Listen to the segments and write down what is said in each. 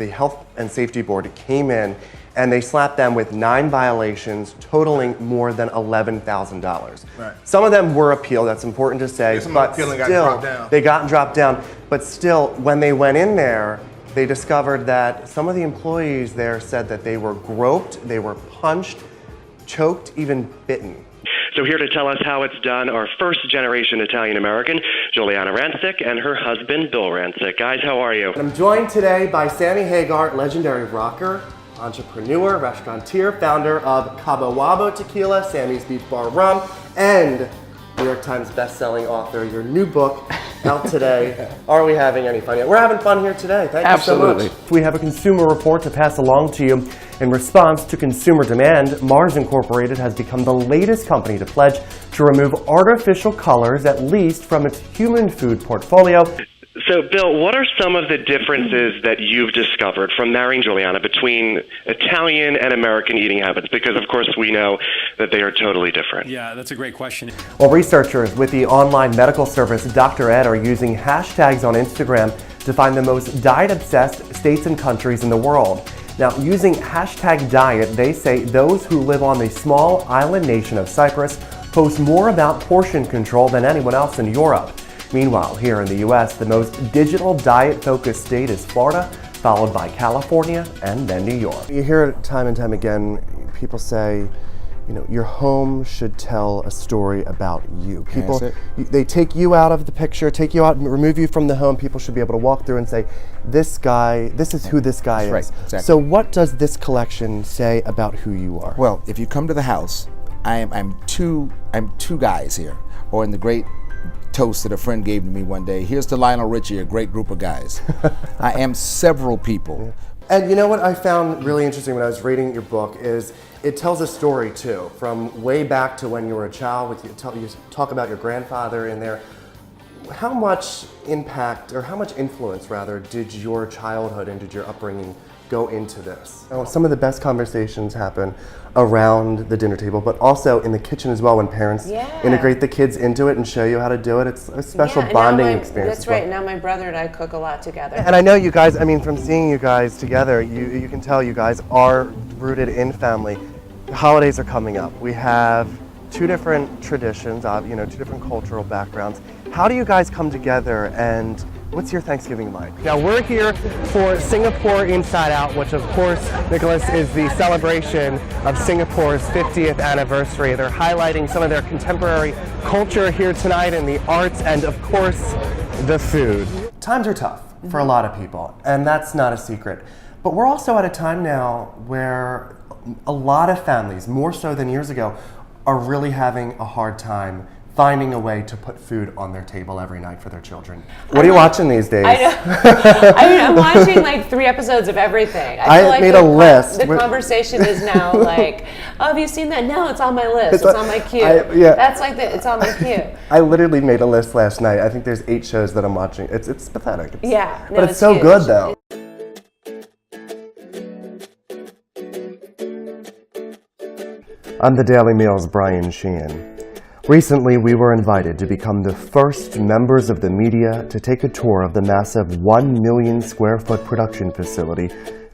the Health and Safety Board came in and they slapped them with 9 violations totaling more than $11,000. Right. Some of them were appealed, that's important to say, but still, they got dropped down. But still, when they went in there, they discovered that some of the employees there said that they were groped, they were punched, choked, even bitten. So here to tell us how it's done, our first-generation Italian-American, Juliana Rancic, and her husband, Bill Rancic. Guys, how are you? I'm joined today by Sammy Hagar, legendary rocker, entrepreneur, restaurateur, founder of Cabo Wabo Tequila, Sammy's Beach Bar Rum, and New York Times best-selling author. Your new book out today. Are we having any fun yet? We're having fun here today. Thank you so much. We have a consumer report to pass along to you. In response to consumer demand, Mars Incorporated has become the latest company to pledge to remove artificial colors, at least from its human food portfolio. So, Bill, what are some of the differences that you've discovered from marrying Juliana between Italian and American eating habits? Because, of course, we know that they are totally different. Yeah, that's a great question. Well, researchers with the online medical service Dr. Ed are using hashtags on Instagram to find the most diet-obsessed states and countries in the world. Now, using hashtag diet, they say those who live on the small island nation of Cyprus post more about portion control than anyone else in Europe. Meanwhile, here in the U.S., the most digital diet-focused state is Florida, followed by California and then New York. You hear it time and time again, people say, you know, your home should tell a story about you. People, they take you out of the picture, take you out and remove you from the home. People should be able to walk through and say, this guy, this is who this guy is. Right, exactly. So what does this collection say about who you are? Well, if you come to the house, I'm two guys here, or in the great toast that a friend gave to me one day, here's to Lionel Richie, a great group of guys. I am several people. And you know what I found really interesting when I was reading your book is it tells a story too, from way back to when you were a child. You talk about your grandfather in there. How much impact, or how much influence rather, did your childhood and did your upbringing go into this? Some of the best conversations happen around the dinner table, but also in the kitchen as well when parents integrate the kids into it and show you how to do it. It's a special bonding experience. That's right. Now my brother and I cook a lot together. And I know you guys, I mean, from seeing you guys together, you can tell you guys are rooted in family. The holidays are coming up. We have 2 different traditions, you know, 2 different cultural backgrounds. How do you guys come together, and what's your Thanksgiving like? Now we're here for Singapore Inside Out, which of course, Nicholas, is the celebration of Singapore's 50th anniversary. They're highlighting some of their contemporary culture here tonight and the arts and of course, the food. Times are tough for a lot of people, and that's not a secret. But we're also at a time now where a lot of families, more so than years ago, are really having a hard time finding a way to put food on their table every night for their children. What are you watching these days? I know. I mean, I'm watching like 3 episodes of everything. I feel like made a list. The conversation is now like, oh, have you seen that? No, it's on my list. It's on my queue. Yeah. That's like it's on my queue. I literally made a list last night. I think there's 8 shows that I'm watching. It's pathetic. Yeah. No, but it's so huge. good though. I'm the Daily Mail's Brian Sheehan. Recently, we were invited to become the first members of the media to take a tour of the massive 1 million square foot production facility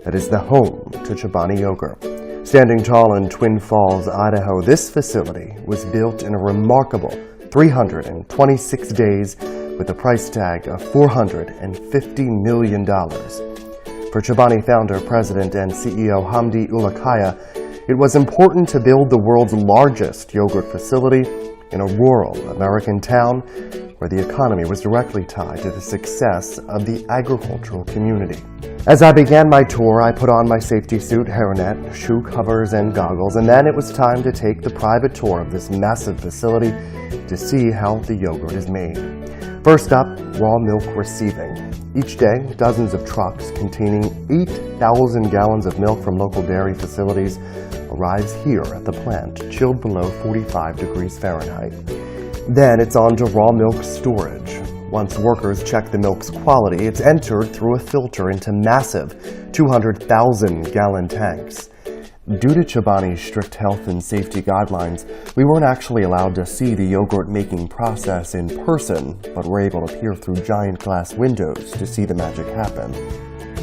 that is the home to Chobani Yogurt. Standing tall in Twin Falls, Idaho, this facility was built in a remarkable 326 days with a price tag of $450 million. For Chobani founder, president, and CEO Hamdi Ulukaya, it was important to build the world's largest yogurt facility in a rural American town where the economy was directly tied to the success of the agricultural community. As I began my tour, I put on my safety suit, hairnet, shoe covers, and goggles, and then it was time to take the private tour of this massive facility to see how the yogurt is made. First up, raw milk receiving. Each day, dozens of trucks containing 8,000 gallons of milk from local dairy facilities arrives here at the plant, chilled below 45 degrees Fahrenheit. Then it's on to raw milk storage. Once workers check the milk's quality, it's entered through a filter into massive 200,000-gallon tanks. Due to Chobani's strict health and safety guidelines, we weren't actually allowed to see the yogurt-making process in person, but were able to peer through giant glass windows to see the magic happen.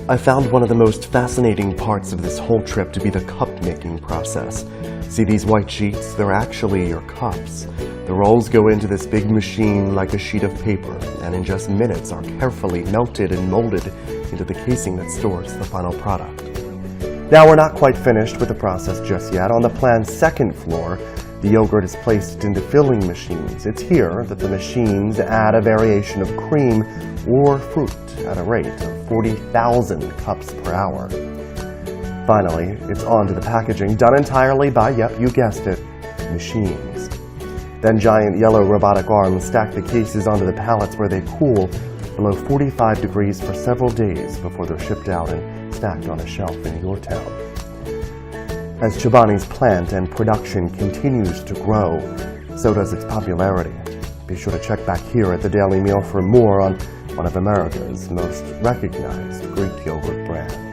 I found one of the most fascinating parts of this whole trip to be the cup-making process. See these white sheets? They're actually your cups. The rolls go into this big machine like a sheet of paper, and in just minutes are carefully melted and molded into the casing that stores the final product. Now, we're not quite finished with the process just yet. On the plant's second floor, the yogurt is placed into filling machines. It's here that the machines add a variation of cream or fruit at a rate of 40,000 cups per hour. Finally, it's on to the packaging, done entirely by, yep, you guessed it, machines. Then giant yellow robotic arms stack the cases onto the pallets where they cool below 45 degrees for several days before they're shipped out and stacked on a shelf in your town. As Chobani's plant and production continues to grow, so does its popularity. Be sure to check back here at the Daily Meal for more on one of America's most recognized Greek yogurt brands.